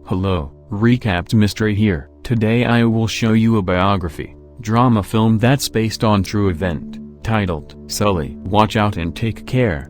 Hello, Recapped Mystery here. Today I will show you a biography, drama film that's based on true event, titled Sully. Watch out and take care.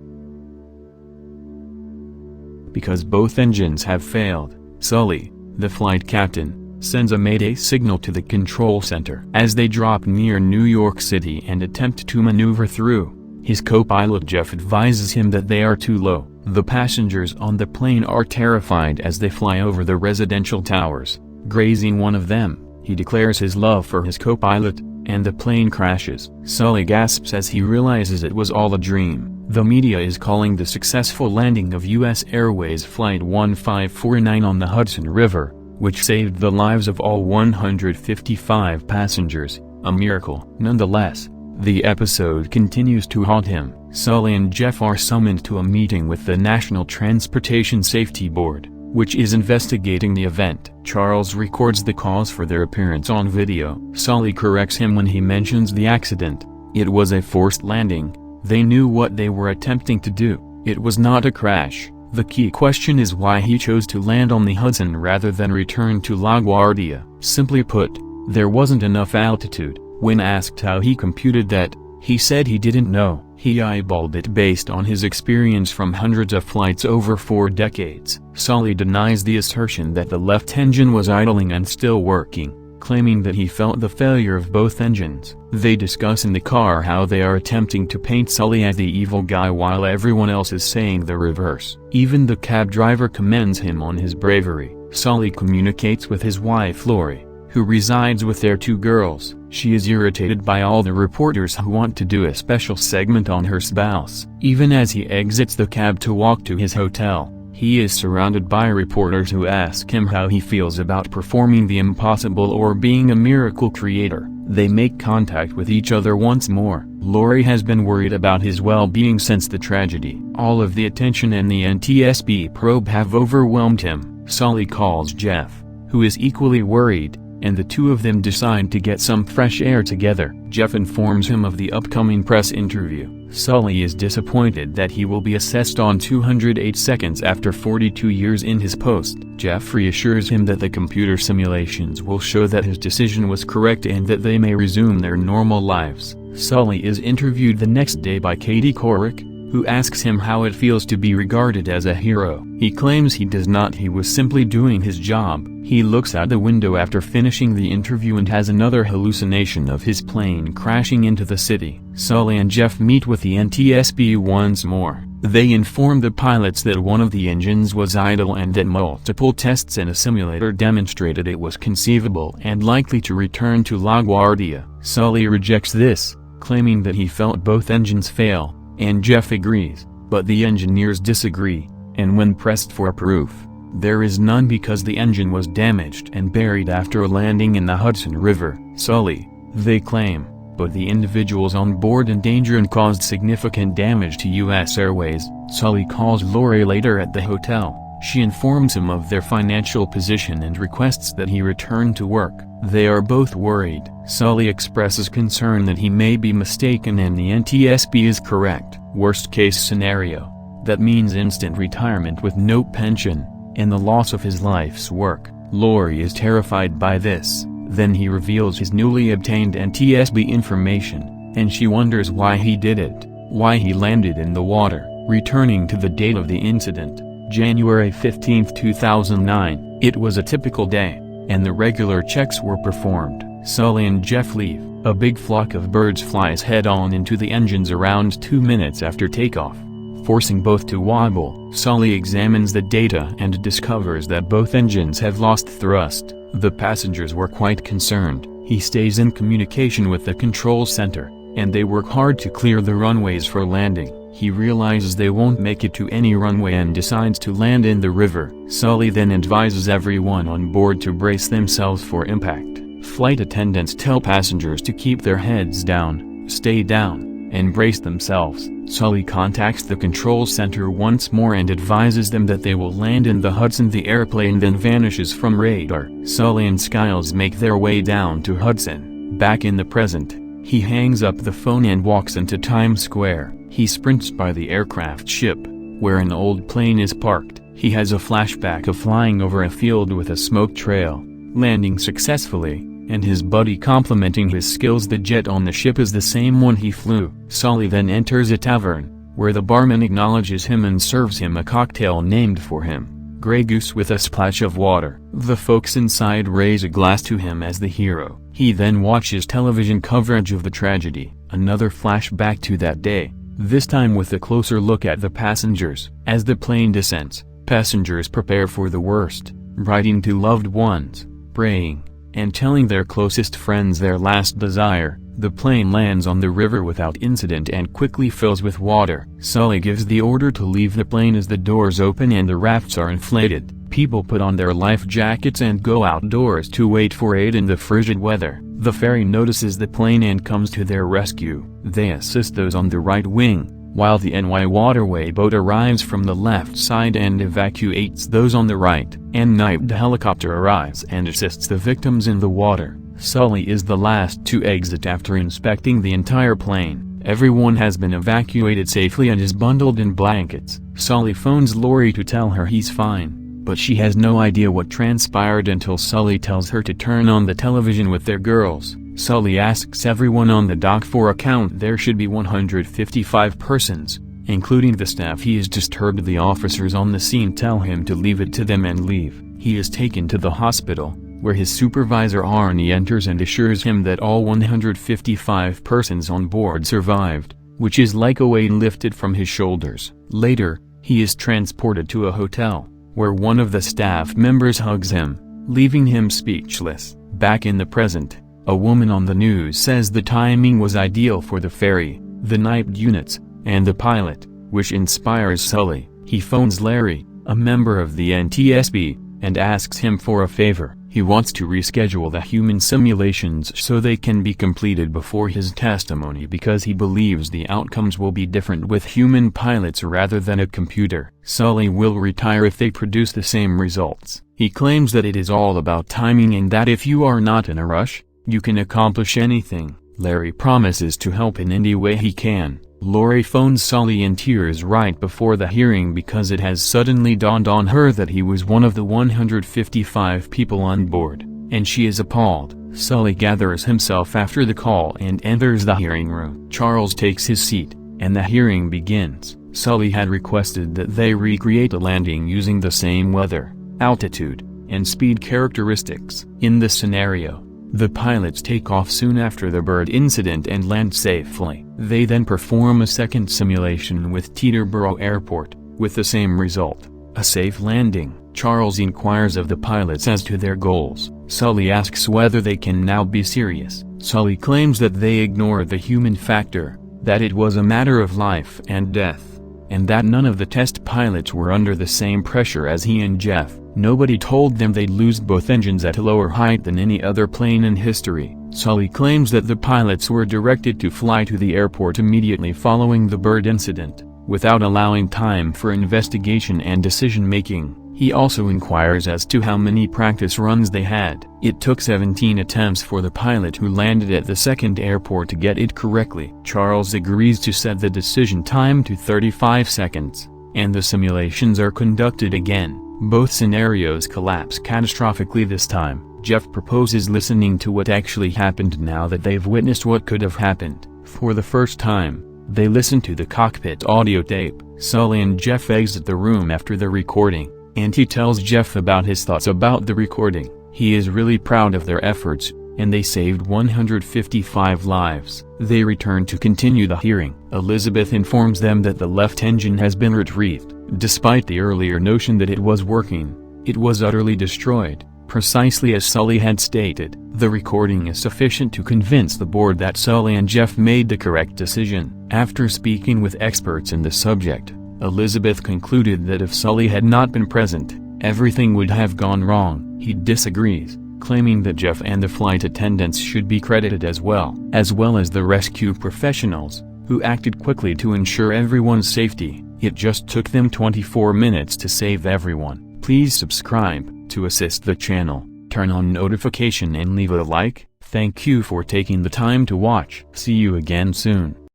Because both engines have failed, Sully, the flight captain, sends a mayday signal to the control center. As they drop near New York City and attempt to maneuver through, his co-pilot Jeff advises him that they are too low. The passengers on the plane are terrified as they fly over the residential towers, grazing one of them. He declares his love for his co-pilot, and the plane crashes. Sully gasps as he realizes it was all a dream. The media is calling the successful landing of U.S. Airways Flight 1549 on the Hudson River, which saved the lives of all 155 passengers, a miracle. Nonetheless, the episode continues to haunt him. Sully and Jeff are summoned to a meeting with the National Transportation Safety Board, which is investigating the event. Charles records the cause for their appearance on video. Sully corrects him when he mentions the accident. It was a forced landing. They knew what they were attempting to do. It was not a crash. The key question is why he chose to land on the Hudson rather than return to LaGuardia. Simply put, there wasn't enough altitude. When asked how he computed that, he said he didn't know. He eyeballed it based on his experience from hundreds of flights over 4 decades. Sully denies the assertion that the left engine was idling and still working, claiming that he felt the failure of both engines. They discuss in the car how they are attempting to paint Sully as the evil guy while everyone else is saying the reverse. Even the cab driver commends him on his bravery. Sully communicates with his wife Lori, who resides with their 2 girls. She is irritated by all the reporters who want to do a special segment on her spouse. Even as he exits the cab to walk to his hotel, he is surrounded by reporters who ask him how he feels about performing the impossible or being a miracle creator. They make contact with each other once more. Lori has been worried about his well-being since the tragedy. All of the attention and the NTSB probe have overwhelmed him. Sully calls Jeff, who is equally worried, and the 2 of them decide to get some fresh air together. Jeff informs him of the upcoming press interview. Sully is disappointed that he will be assessed on 208 seconds after 42 years in his post. Jeff reassures him that the computer simulations will show that his decision was correct and that they may resume their normal lives. Sully is interviewed the next day by Katie Couric, who asks him how it feels to be regarded as a hero. He claims he does not. He was simply doing his job. He looks out the window after finishing the interview and has another hallucination of his plane crashing into the city. Sully and Jeff meet with the NTSB once more. They inform the pilots that one of the engines was idle and that multiple tests in a simulator demonstrated it was conceivable and likely to return to LaGuardia. Sully rejects this, claiming that he felt both engines fail, and Jeff agrees, but the engineers disagree, and when pressed for proof, there is none because the engine was damaged and buried after a landing in the Hudson River. Sully, they claim, but the individuals on board in danger and caused significant damage to U.S. Airways. Sully calls Lori later at the hotel. She informs him of their financial position and requests that he return to work. They are both worried. Sully expresses concern that he may be mistaken and the NTSB is correct. Worst case scenario, that means instant retirement with no pension, and the loss of his life's work. Lori is terrified by this. Then he reveals his newly obtained NTSB information, and she wonders why he did it, why he landed in the water. Returning to the date of the incident, January 15, 2009, it was a typical day, and the regular checks were performed. Sully and Jeff leave. A big flock of birds flies head-on into the engines around 2 minutes after takeoff, forcing both to wobble. Sully examines the data and discovers that both engines have lost thrust. The passengers were quite concerned. He stays in communication with the control center, and they work hard to clear the runways for landing. He realizes they won't make it to any runway and decides to land in the river. Sully then advises everyone on board to brace themselves for impact. Flight attendants tell passengers to keep their heads down, stay down, and brace themselves. Sully contacts the control center once more and advises them that they will land in the Hudson. The airplane then vanishes from radar. Sully and Skiles make their way down to Hudson. Back in the present, he hangs up the phone and walks into Times Square. He sprints by the aircraft ship, where an old plane is parked. he has a flashback of flying over a field with a smoke trail, landing successfully, and his buddy complimenting his skills. The jet on the ship is the same one he flew. Sully then enters a tavern, where the barman acknowledges him and serves him a cocktail named for him, Grey Goose with a splash of water. The folks inside raise a glass to him as the hero. He then watches television coverage of the tragedy. Another flashback to that day, this time with a closer look at the passengers. As the plane descends, passengers prepare for the worst, writing to loved ones, praying, and telling their closest friends their last desire. The plane lands on the river without incident and quickly fills with water. Sully gives the order to leave the plane as the doors open and the rafts are inflated. People put on their life jackets and go outdoors to wait for aid in the frigid weather. The ferry notices the plane and comes to their rescue. They assist those on the right wing, while the NY waterway boat arrives from the left side and evacuates those on the right. An night helicopter arrives and assists the victims in the water. Sully is the last to exit after inspecting the entire plane. Everyone has been evacuated safely and is bundled in blankets. Sully phones Lori to tell her he's fine, but she has no idea what transpired until Sully tells her to turn on the television with their girls. Sully asks everyone on the dock for a count. There should be 155 persons, including the staff. He is disturbed. The officers on the scene tell him to leave it to them and leave. He is taken to the hospital, where his supervisor Arnie enters and assures him that all 155 persons on board survived, which is like a weight lifted from his shoulders. Later, he is transported to a hotel, where one of the staff members hugs him, leaving him speechless. Back in the present, a woman on the news says the timing was ideal for the ferry, the night units, and the pilot, which inspires Sully. He phones Larry, a member of the NTSB, and asks him for a favor. He wants to reschedule the human simulations so they can be completed before his testimony because he believes the outcomes will be different with human pilots rather than a computer. Sully will retire if they produce the same results. He claims that it is all about timing and that if you are not in a rush, you can accomplish anything. Larry promises to help in any way he can. Lori phones Sully in tears right before the hearing because it has suddenly dawned on her that he was one of the 155 people on board, and she is appalled. Sully gathers himself after the call and enters the hearing room. Charles takes his seat, and the hearing begins. Sully had requested that they recreate a landing using the same weather, altitude, and speed characteristics. In this scenario, the pilots take off soon after the bird incident and land safely. They then perform a second simulation with Teterboro Airport, with the same result, a safe landing. Charles inquires of the pilots as to their goals. Sully asks whether they can now be serious. Sully claims that they ignored the human factor, that it was a matter of life and death, and that none of the test pilots were under the same pressure as he and Jeff. Nobody told them they'd lose both engines at a lower height than any other plane in history. Sully claims that the pilots were directed to fly to the airport immediately following the bird incident, without allowing time for investigation and decision-making. He also inquires as to how many practice runs they had. It took 17 attempts for the pilot who landed at the second airport to get it correctly. Charles agrees to set the decision time to 35 seconds, and the simulations are conducted again. Both scenarios collapse catastrophically this time. Jeff proposes listening to what actually happened now that they've witnessed what could have happened. For the first time, they listen to the cockpit audio tape. Sully and Jeff exit the room after the recording, and he tells Jeff about his thoughts about the recording. He is really proud of their efforts, and they saved 155 lives. They return to continue the hearing. Elizabeth informs them that the left engine has been retrieved. Despite the earlier notion that it was working, it was utterly destroyed, precisely as Sully had stated. The recording is sufficient to convince the board that Sully and Jeff made the correct decision. After speaking with experts in the subject, Elizabeth concluded that if Sully had not been present, everything would have gone wrong. He disagrees, claiming that Jeff and the flight attendants should be credited as well as the rescue professionals, who acted quickly to ensure everyone's safety. It just took them 24 minutes to save everyone. Please subscribe to assist the channel, turn on notification and leave a like. Thank you for taking the time to watch. See you again soon.